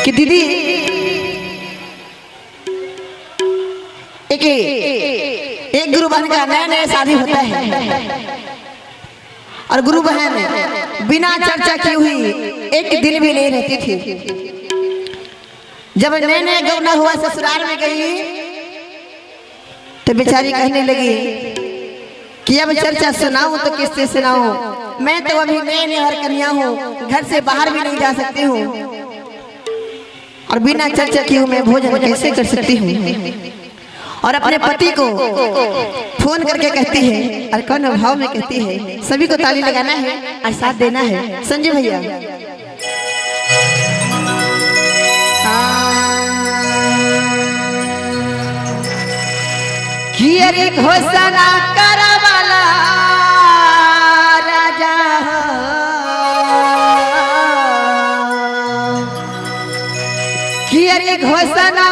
कि दीदी एक गुरु बहन का नया नया शादी होता है और गुरु बहन बिना चर्चा की हुई एक दिन भी नहीं रहती थी। जब नए नए गौना हुआ ससुराल में गई तो बेचारी कहने लगी कि अब चर्चा सुनाऊं तो किससे सुनाऊं, मैं तो अभी नए नए हर कन्या हूँ, घर से बाहर भी नहीं जा सकती हूँ और बिना चर्चा की हुई मैं भोजन कैसे कर सकती हूँ। और अपने पति को फोन करके कहती है और कौन भाव में कहती है, सभी को ताली लगाना है और साथ देना है। संजय भैया कि अरे घोषणा करवाला राजा कि अरे घोषणा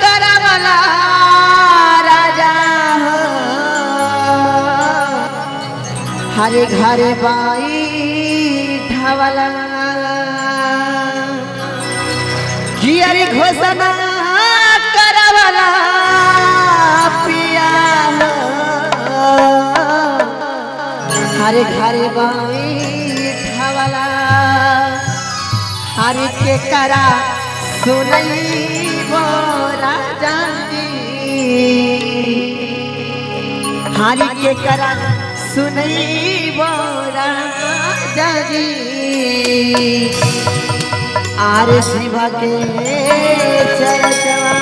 करवाला राजा हरे घरे बाई ढावला कि अरे घोषणा करवाला पिया हरे घरे बाई ढावला हरे के करा सुनई वो राजा हरि के करा सुनई वो राजा जी आरे शिवा के चरचवा।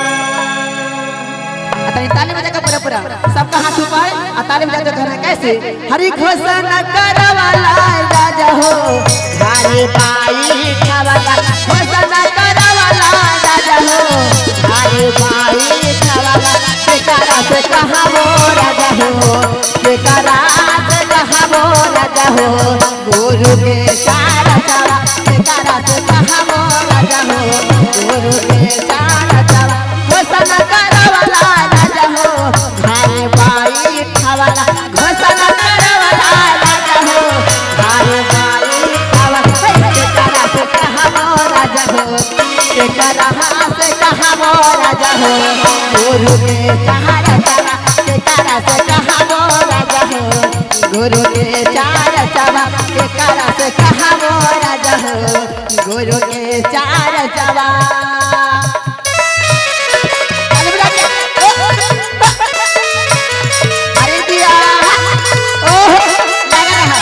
ताली बजा का पूरा पूरा सबका हाथ ऊपर और ताली बजा के कहना कैसे, हरि घोषणा करवाला राजा हो हरे बाई ठावाला घोषणा करवाला राजा हो हरे बाई ठावाला बेकारा से कहा वो राजा हो बेकारा से कहा वो राजा हो गुरु के चारा चारा बेकारा से कहा वो राजा हो गुरु के चारा चारा घोषणा करवाला राजा हो हरे बाई ठावाला घोषणा करवाला राजा हो हरे बाई ठावाला बेकारा से कहा वो राजा हो बेकारा से कहा वो राजा हो गुरु के चारा चारा बेकारा से कहा वो राजा हो गुरु के चारा चारा बेकारा से कहा वो राजा हो गुरु के चारा चारा। अरे दिया ओह लगा रहा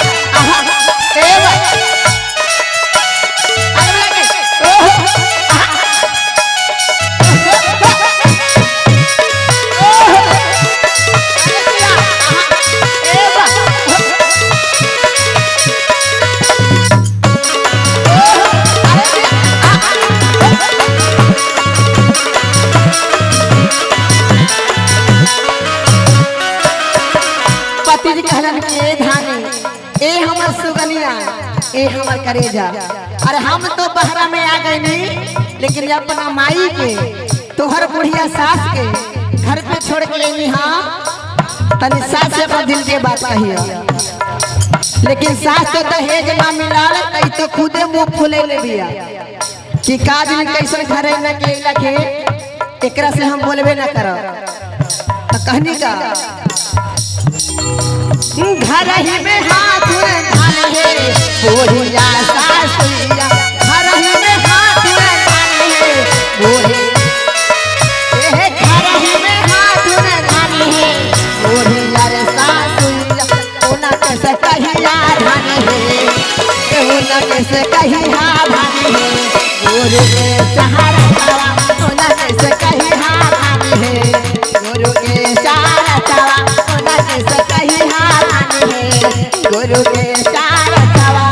ए हमर करेजा। अरे हम तो बहरा में आ गए नहीं, लेकिन अपना माई के तोहर बुढ़िया सास के घर पे छोड़ के लेनी। हाँ तनी सास से अपना दिल के बात कही, लेकिन सास तो दहेज ना मिला तई तो खुदे मुंह फुले ले दिया कि काज में कैसे घरे में के लखे एकरा से हम बोलबे ना करो। तो कहनी का घर ही में हाथ धान है बुढ़िया सासुया, घर ही में हाथ धान है बुढ़िया, घर ही में हाथ धान है बुढ़िया रे सासुया, ओना कैसे कहिया धान है, ओना कैसे कहिया धान है गुरु के सहारा चावा, ओना कैसे कहिया धान है गुरु के सहारा चावा, ओना कैसे कहिया धान है गुरु के सहारा चावा।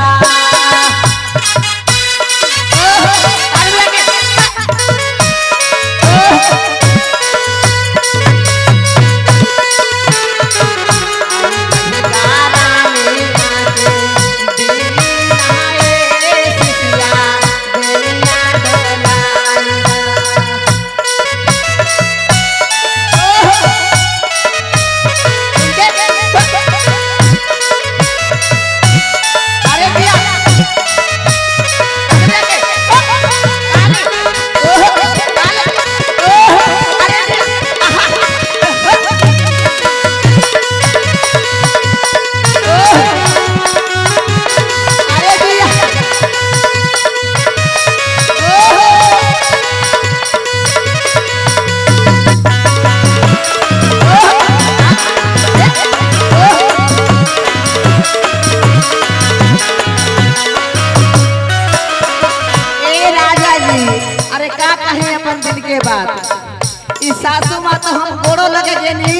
अरे का कहे अपन दिल के बात। इस सासू माँ तो हम गोड़ो लगे गेनी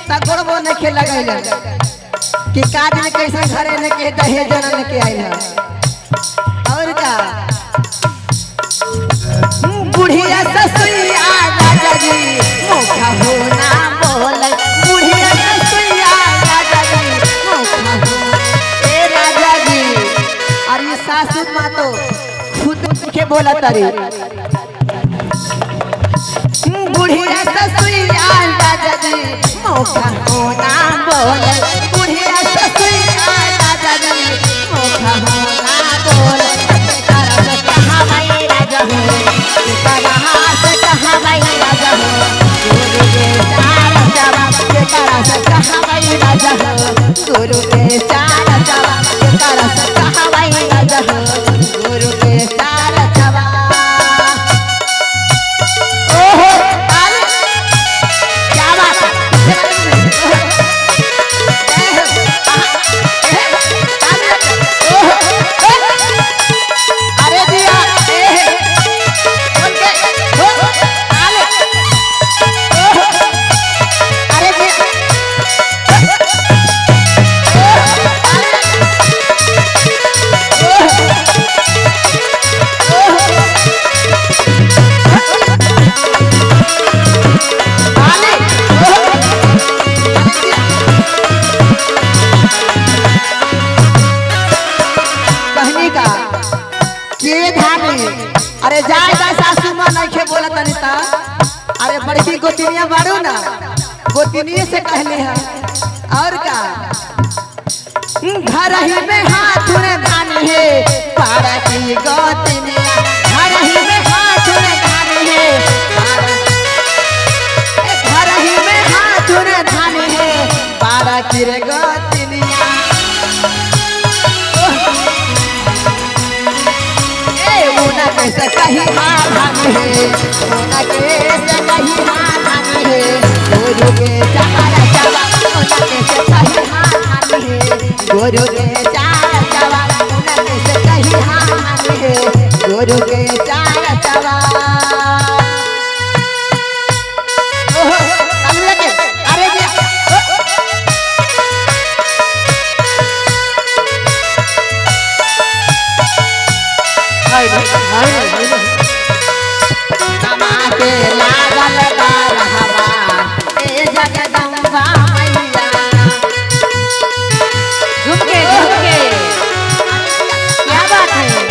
ता गोड़बो न के लगैलन कि काज ने कैसे घरे ने के दहेज न के आइल है। और का बुढ़िया ससुइया राजा जी मोखा हो ना बोल। बुढ़िया ससुइया राजा जी मोखा हो ए राजा जी। और ये सासू माँ तो खुद के बोला तारी बुढ़िया ससुइया राजा जी मोखा हो ना बोल। बुढ़िया ससुइया राजा जी मोखा हो ना बोल। कहाँ भाई राजा हो कहाँ से कहाँ भाई राजा हो गुरु के चार जवाब के करा से कहाँ भाई राजा हो गुरु के चार जवाब के करा से कहाँ भाई राजा हो गुरु के चार जवाब। ओहो आले क्या बात अरे दिया अरे कहनी का के धानी अरे जाएगा सासू माँ नहीं खे बोला तनी ता। अरे बड़की गोतिनिया बाड़ू ना गोतिनिये से कहले है। और का घर ही में हाथ में धानी है पारा की गोतिनिया। घर ही में हाथ में धानी है घर ही में हाथ में धानी है पारा की रे गोतिनिया। मुना कैसे कहीं हाँ धानी है मुना कैसे कहीं हाँ धानी है गुरु के चार जवाब मुना कैसे कहीं हाँ धानी है गुरु के चार जवाब मुना कैसे कहीं हाँ धानी है गुरु के चार जवाब। ओहो लगे अरे के लागल रहबा ए जगदम्बा मैया झुम के क्या बात है।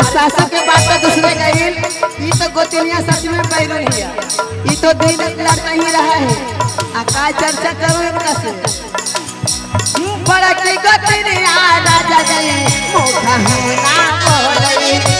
सासू के बात तो दूसरे गई ये तो गोतिनिया सच में पैर नहीं है। ये तो दिन लड़ता ही रहा है आका चर्चा करो इनका से बड़ा की गोतिनिया राजा जी मोखा हो ना बोले